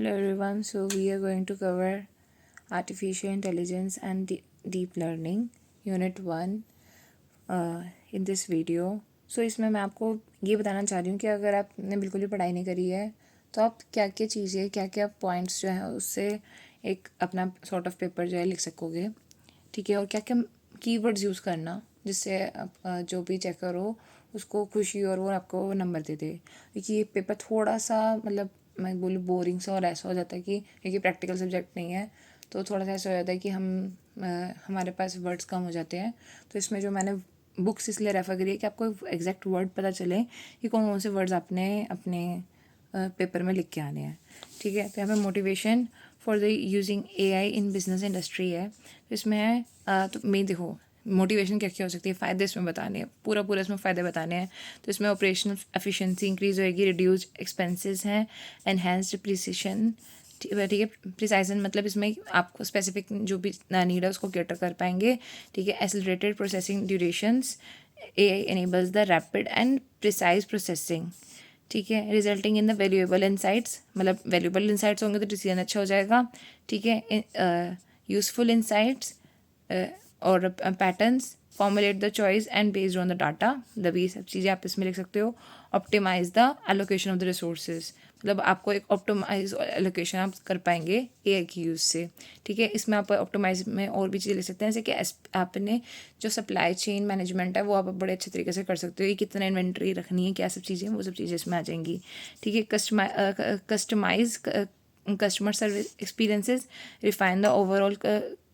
Hello everyone, so we are going to cover Artificial Intelligence and Deep Learning Unit 1 in this video. So इसमें मैं आपको ये बताना चाह रही हूँ कि अगर आपने बिल्कुल भी पढ़ाई नहीं करी है तो आप क्या क्या चीज़ें क्या क्या पॉइंट्स जो हैं उससे एक अपना सॉर्ट ऑफ पेपर जो है लिख सकोगे, ठीक है। और क्या क्या कीवर्ड्स यूज़ करना जिससे जो भी चेकर हो उसको खुशी और वो आपको नंबर दे दे, क्योंकि ये पेपर थोड़ा सा मतलब मैं बोलूँ बोरिंग सा और ऐसा हो जाता है कि क्योंकि प्रैक्टिकल सब्जेक्ट नहीं है तो थोड़ा सा ऐसा हो जाता है कि हमारे पास वर्ड्स कम हो जाते हैं। तो इसमें जो मैंने बुक्स इसलिए रेफ़र करी है कि आपको एग्जैक्ट वर्ड पता चले कि कौन कौन से वर्ड्स आपने अपने पेपर में लिख के आने हैं, ठीक है। तो यहाँ पे motivation for the using AI in business industry है। तो इसमें है तो मैं देखो मोटिवेशन क्या क्या हो सकती है, फ़ायदे इसमें बताने हैं, पूरा इसमें फ़ायदे बताने हैं। तो इसमें ऑपरेशनल एफिशिएंसी इंक्रीज़ होएगी, रिड्यूस एक्सपेंसेस हैं, एनहेंस्ड प्रिसिशन, ठीक है। प्रिसाइजन मतलब इसमें आपको स्पेसिफिक जो भी नीड है उसको कैटर कर पाएंगे, ठीक है। Accelerated processing durations, AI enables the rapid and precise processing, ठीक है। Resulting in the valuable insights, मतलब वैल्यूएबल इंसाइट्स होंगे तो डिसीजन अच्छा हो जाएगा, ठीक है। यूजफुल इंसाइट्स और patterns, formulate the choice and based on the data, मतलब ये सब चीज़ें आप इसमें लिख सकते हो। Optimize the allocation of the resources, मतलब आपको एक ऑप्टिमाइज एलोकेशन आप कर पाएंगे AI की यूज़ से, ठीक है। इसमें आप ऑप्टिमाइज में और भी चीज़ें लिख सकते हैं, जैसे कि आपने जो सप्लाई चेन मैनेजमेंट है वो आप बड़े अच्छे तरीके से कर सकते हो, ये कितना इन्वेंट्री रखनी है, क्या सब चीज़ें, वो सब चीज़ें इसमें आ जाएंगी, ठीक है। Customize customer service experiences, refine the overall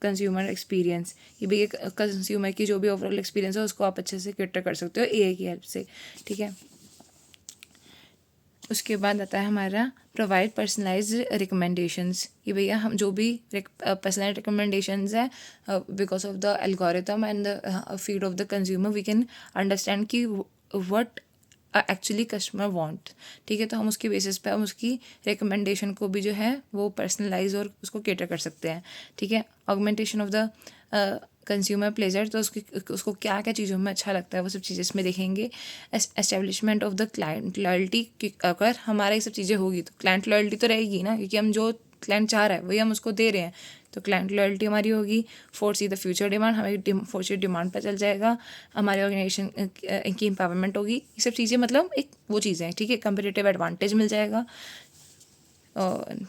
consumer experience, ये भी एक कंज्यूमर की जो भी ओवरऑल एक्सपीरियंस है उसको आप अच्छे से कैटर कर सकते हो AI की हेल्प से, ठीक है। उसके बाद आता है हमारा प्रोवाइड पर्सनलाइज्ड रिकमेंडेशंस, कि भैया हम जो भी पर्सनलाइज्ड रिकमेंडेशंस है because of the algorithm and the feed of the consumer we can understand कि व्हाट एक्चुअली कस्टमर वांट, ठीक है। तो हम उसकी बेसिस पे हम उसकी रिकमेंडेशन को भी जो है वो पर्सनलाइज और उसको कैटर कर सकते हैं, ठीक है। Augmentation of the consumer pleasure, तो उसको क्या क्या चीज़ों में अच्छा लगता है वो सब चीज़ें इसमें देखेंगे। Establishment of the client loyalty, अगर हमारा ये सब चीज़ें होगी तो क्लाइंट लॉयल्टी तो रहेगी ना, क्योंकि हम जो क्लाइंट चाह रहा है वही हम उसको दे रहे हैं, तो क्लाइंट लॉयल्टी हमारी होगी। फोर्सी द फ्यूचर डिमांड, हमें फ्यूचर डिमांड पर चल जाएगा, हमारे ऑर्गेनाइजेशन की एम्पावरमेंट होगी, ये सब चीज़ें मतलब एक वो चीज़ें हैं, ठीक है। कंपेटिटिव एडवांटेज मिल जाएगा। और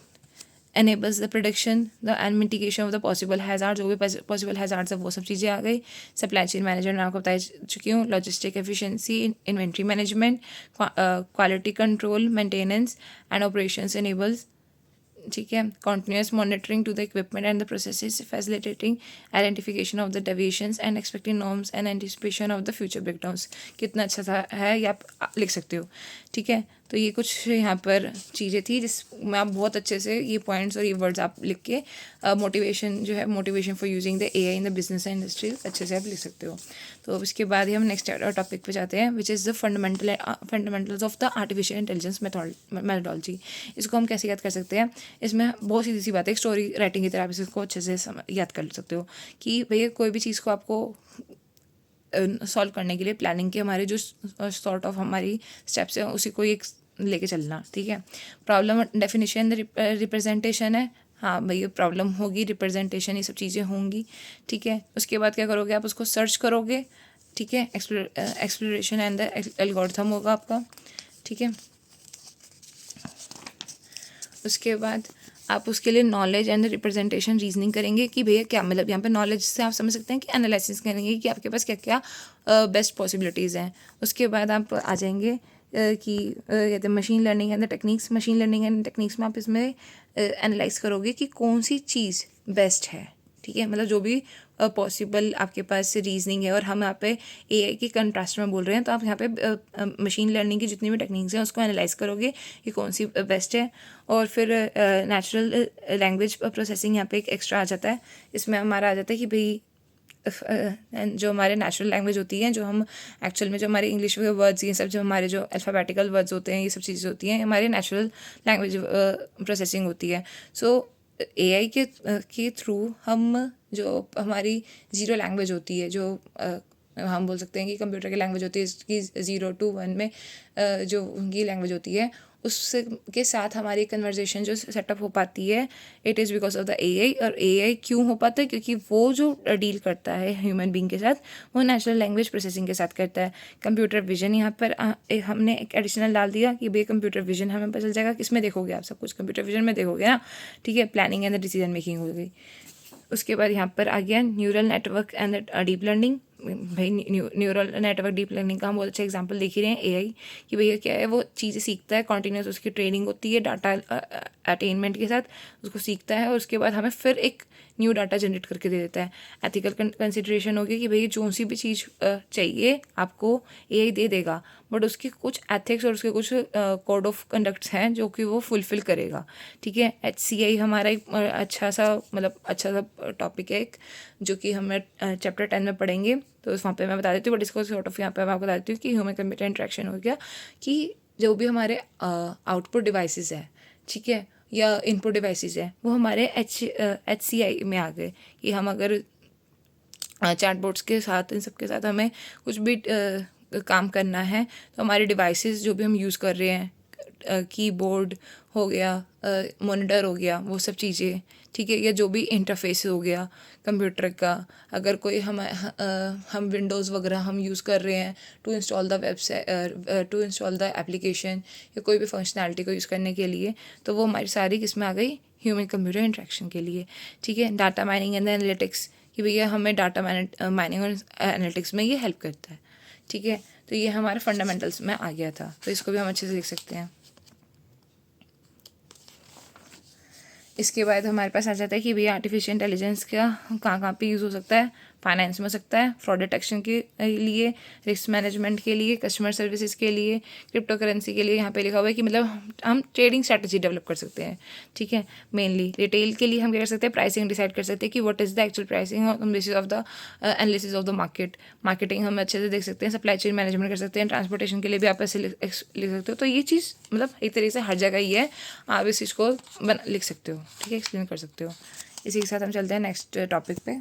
enables the prediction the and mitigation of the possible hazards, जो भी possible hazards है वो सब चीज़ें आ गई। सप्लाई चेन मैनेजमेंट मैं आपको बता चुकी हूँ। Logistic efficiency, inventory management, quality control, maintenance and operations enables, ठीक है। Continuous monitoring to the equipment and the processes, facilitating identification of the deviations and expecting norms and anticipation of the future breakdowns, कितना अच्छा सा है ये आप लिख सकते हो, ठीक है। तो ये कुछ यहाँ पर चीज़ें थी जिसमें आप बहुत अच्छे से ये पॉइंट्स और ये वर्ड्स आप लिख के मोटिवेशन जो है, motivation for using the AI in the business industry अच्छे से आप लिख सकते हो। तो अब इसके बाद ही हम नेक्स्ट टॉपिक पे जाते हैं, which is the fundamentals of the artificial intelligence methodology. इसको हम कैसे याद कर सकते हैं, इसमें बहुत सीधी सी बात है, स्टोरी राइटिंग की तरह आप इसको अच्छे से याद कर सकते हो कि भैया कोई भी चीज़ को आपको सॉल्व करने के लिए प्लानिंग के हमारे जो सॉर्ट ऑफ हमारी स्टेप्स हैं उसी को एक लेके चलना, ठीक है। प्रॉब्लम डेफिनेशन रिप्रेजेंटेशन है, हाँ भैया प्रॉब्लम होगी, रिप्रेजेंटेशन ये सब चीज़ें होंगी, ठीक है। उसके बाद क्या करोगे, आप उसको सर्च करोगे, ठीक है। एक्सप्लोरेशन एंड द एल्गोरिथम होगा आपका, ठीक है। उसके बाद आप उसके लिए नॉलेज एंड रिप्रेजेंटेशन रीजनिंग करेंगे कि भैया क्या मतलब, यहाँ पे नॉलेज से आप समझ सकते हैं कि एनालिसिस करेंगे कि आपके पास क्या क्या बेस्ट पॉसिबिलिटीज़ हैं। उसके बाद आप आ जाएंगे कि कहते हैं machine learning and the techniques, machine learning and techniques में आप इसमें एनालाइज करोगे कि कौन सी चीज़ बेस्ट है, ठीक है। मतलब जो भी पॉसिबल आपके पास रीजनिंग है, और हम यहाँ पे AI के कंट्रास्ट में बोल रहे हैं, तो आप यहाँ पे मशीन लर्निंग की जितनी भी टेक्निक्स हैं उसको एनालाइज करोगे कि कौन सी बेस्ट है। और फिर नेचुरल लैंग्वेज प्रोसेसिंग यहाँ पे एक एक्स्ट्रा आ जाता है, इसमें हमारा आ जाता है कि भाई जो हमारे नेचुरल लैंग्वेज होती है, जो हम एक्चुअल में जो हमारे इंग्लिश के वर्ड्स ये सब जो हमारे जो अल्फ़ाबेटिकल वर्ड्स होते हैं ये सब चीज़ें होती हैं, हमारे नेचुरल लैंग्वेज प्रोसेसिंग होती है। सो AI के थ्रू हम जो हमारी ज़ीरो लैंग्वेज होती है, जो हम बोल सकते हैं कि कंप्यूटर की लैंग्वेज होती है, इसकी 0 to 1 में जो उनकी लैंग्वेज होती है उसके साथ हमारी कन्वर्जेशन जो सेटअप हो पाती है, it is because of the AI. और एआई क्यों हो पाता है? क्योंकि वो जो डील करता है ह्यूमन बींग के साथ, वो नेचुरल लैंग्वेज प्रोसेसिंग के साथ करता है। कंप्यूटर विजन यहाँ पर हमने एक एडिशनल डाल दिया कि भाई कंप्यूटर विजन हमें पता चल जाएगा। किसमें देखोगे आप? सब कुछ कंप्यूटर विजन में देखोगे ना, ठीक है। प्लानिंग एंड डिसीजन मेकिंग हो गई। उसके बाद यहाँ पर आ गया neural network and deep learning. भाई न्यूरल नेटवर्क डीप लर्निंग का हम बहुत अच्छा एग्जांपल देख ही रहे हैं एआई, कि भैया क्या है, वो चीज़ें सीखता है कॉन्टीन्यूस, उसकी ट्रेनिंग होती है डाटा अटेनमेंट के साथ, उसको सीखता है और उसके बाद हमें फिर एक न्यू डाटा जनरेट करके दे देता है। एथिकल कंसिडरेशन हो गया कि भाई जो सी भी चीज़ चाहिए आपको एआई दे देगा, बट उसके कुछ एथिक्स और उसके कुछ कोड ऑफ कंडक्ट्स हैं जो कि वो फुलफिल करेगा, ठीक है। HCI हमारा एक अच्छा सा टॉपिक है एक, जो कि हमें चैप्टर 10 में पढ़ेंगे, तो वहाँ पे मैं बता देती हूँ। बट इसको सॉर्ट ऑफ यहाँ पे मैं आपको बता देती हूँ कि ह्यूमन कंप्यूटर इंटरेक्शन हो गया कि जो भी हमारे आउटपुट डिवाइसेस है, ठीक है, या इनपुट डिवाइसेस है, वो हमारे HCI में आ गए। कि हम अगर चैटबॉट्स के साथ, इन सब के साथ हमें कुछ भी काम करना है, तो हमारे डिवाइसेस जो भी हम यूज़ कर रहे हैं, कीबोर्ड हो गया, मॉनिटर हो गया, वो सब चीज़ें, ठीक है, या जो भी इंटरफेस हो गया कंप्यूटर का, अगर कोई हम विंडोज़ वगैरह हम यूज़ कर रहे हैं to install the website, to install the application, या कोई भी फंक्शनैलिटी को यूज़ करने के लिए, तो वो हमारी सारी किस में आ गई? ह्यूमन कंप्यूटर इंटरेक्शन के लिए, ठीक है। डाटा माइनिंग एंड एनालिटिक्स, कि भैया हमें डाटा माइनिंग और एनालिटिक्स में ये हेल्प करता है, ठीक है। तो ये हमारे फंडामेंटल्स में आ गया था, तो इसको भी हम अच्छे से लिख सकते हैं। इसके बाद हमारे पास आ जाता है कि भैया आर्टिफिशियल इंटेलिजेंस का कहाँ पे यूज़ हो सकता है। फाइनेंस में हो सकता है, फ्रॉड डिटेक्शन के लिए, रिस्क मैनेजमेंट के लिए, कस्टमर सर्विसेज के लिए, क्रिप्टो करेंसी के लिए। यहाँ पे लिखा हुआ है कि मतलब हम ट्रेडिंग स्ट्रैटेजी डेवलप कर सकते हैं, ठीक है। मेनली रिटेल के लिए हम क्या कर सकते हैं? प्राइसिंग डिसाइड कर सकते हैं कि what is the actual pricing on basis of the analysis of the market. Marketing हम अच्छे से देख सकते हैं, सप्लाई चेन मैनेजमेंट कर सकते हैं, ट्रांसपोर्टेशन के लिए भी आप ऐसे लिख सकते हो। तो ये चीज़ मतलब एक तरीके से हर जगह ही है, आप इस चीज़ को लिख सकते हो, ठीक है, एक्सप्लेन कर सकते हो। इसी के साथ हम चलते हैं नेक्स्ट टॉपिक पे।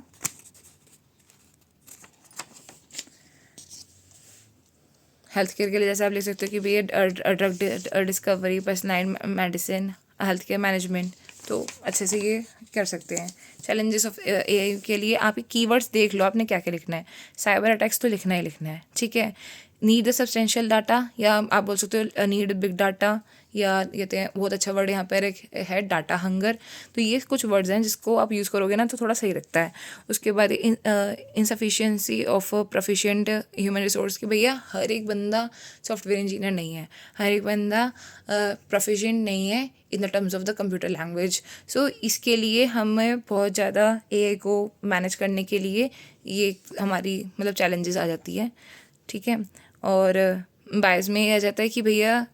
हेल्थ केयर के लिए जैसे आप लिख सकते हो कि भैया drug discovery, personalised medicine, health care management, तो अच्छे से ये कर सकते हैं। चैलेंजेस ऑफ एआई के लिए आप कीवर्ड्स देख लो, आपने क्या क्या लिखना है। साइबर अटैक्स तो लिखना ही लिखना है, ठीक है। नीड द सब्सटेंशियल डाटा, या आप बोल सकते हो नीड बिग डाटा, या कहते हैं बहुत अच्छा वर्ड यहाँ पर एक है डाटा हंगर। तो ये कुछ वर्ड्स हैं जिसको आप यूज़ करोगे ना तो थोड़ा सही लगता है। उसके बाद insufficiency of proficient human resource, कि भैया हर एक बंदा सॉफ्टवेयर इंजीनियर नहीं है, हर एक बंदा प्रोफिशिएंट नहीं है in the terms of the computer language. So इसके लिए हमें बहुत ज़्यादा एआई को मैनेज करने के लिए ये हमारी मतलब चैलेंजेस आ जाती है, ठीक है। और बायस में ये आ जाता है कि भैया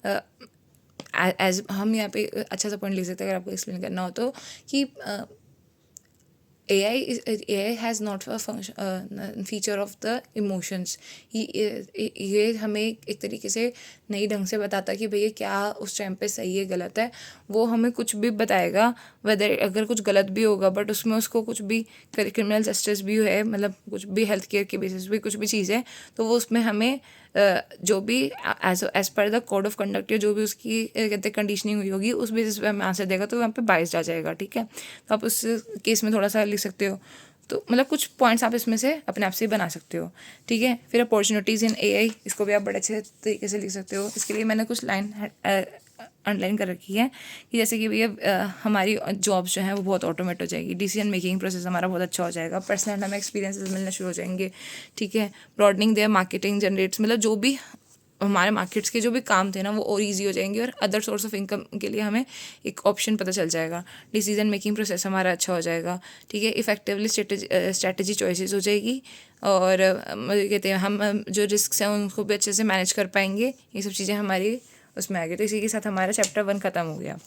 एज हम यहाँ पे अच्छा सा पॉइंट लिख सकते हैं अगर आपको एक्सप्लेन करना हो तो, कि AI has not a function feature of the emotions। ये हमें एक तरीके से नई ढंग से बताता है कि भैया क्या उस टाइम पे सही है गलत है। वो हमें कुछ भी बताएगा, वेदर अगर कुछ गलत भी होगा बट उसमें उसको कुछ भी क्रिमिनल जस्टिस भी है, मतलब कुछ भी हेल्थ केयर के बेसिस पे कुछ भी चीज़ है, तो वो उसमें हमें जो भी as per the code of conduct या जो भी उसकी कहते हैं कंडीशनिंग हुई होगी उस बेसिस पे हमें आंसर देगा, तो वहाँ पे बाइस्ड आ जाएगा, ठीक है। तो आप उस केस में थोड़ा सा लिख सकते हो। तो मतलब कुछ पॉइंट्स आप इसमें से अपने आप से बना सकते हो, ठीक है। फिर अपॉर्चुनिटीज़ इन एआई, इसको भी आप बड़े अच्छे तरीके से लिख सकते हो। इसके लिए मैंने कुछ लाइन अंडरलाइन कर रखी है कि जैसे कि भैया हमारी जॉब्स जो हैं वो बहुत ऑटोमेट हो जाएगी, डिसीजन मेकिंग प्रोसेस हमारा बहुत अच्छा हो जाएगा, पर्सनल हमें एक्सपीरियंसेस मिलना शुरू हो जाएंगे, ठीक है। ब्रॉडनिंग देयर मार्केटिंग जनरेट्स, मतलब जो भी हमारे मार्केट्स के जो भी काम थे ना वो और ईजी हो जाएंगे, और अदर सोर्स ऑफ इनकम के लिए हमें एक ऑप्शन पता चल जाएगा। डिसीजन मेकिंग प्रोसेस हमारा अच्छा हो जाएगा, ठीक है। इफेक्टिवली स्ट्रेटजी चॉइसेस हो जाएगी, और कहते हैं हम जो रिस्क हैं उनको भी अच्छे से मैनेज कर पाएंगे। ये सब चीज़ें हमारी उसमें आ गई। तो इसी के साथ हमारा चैप्टर 1 ख़त्म हो गया।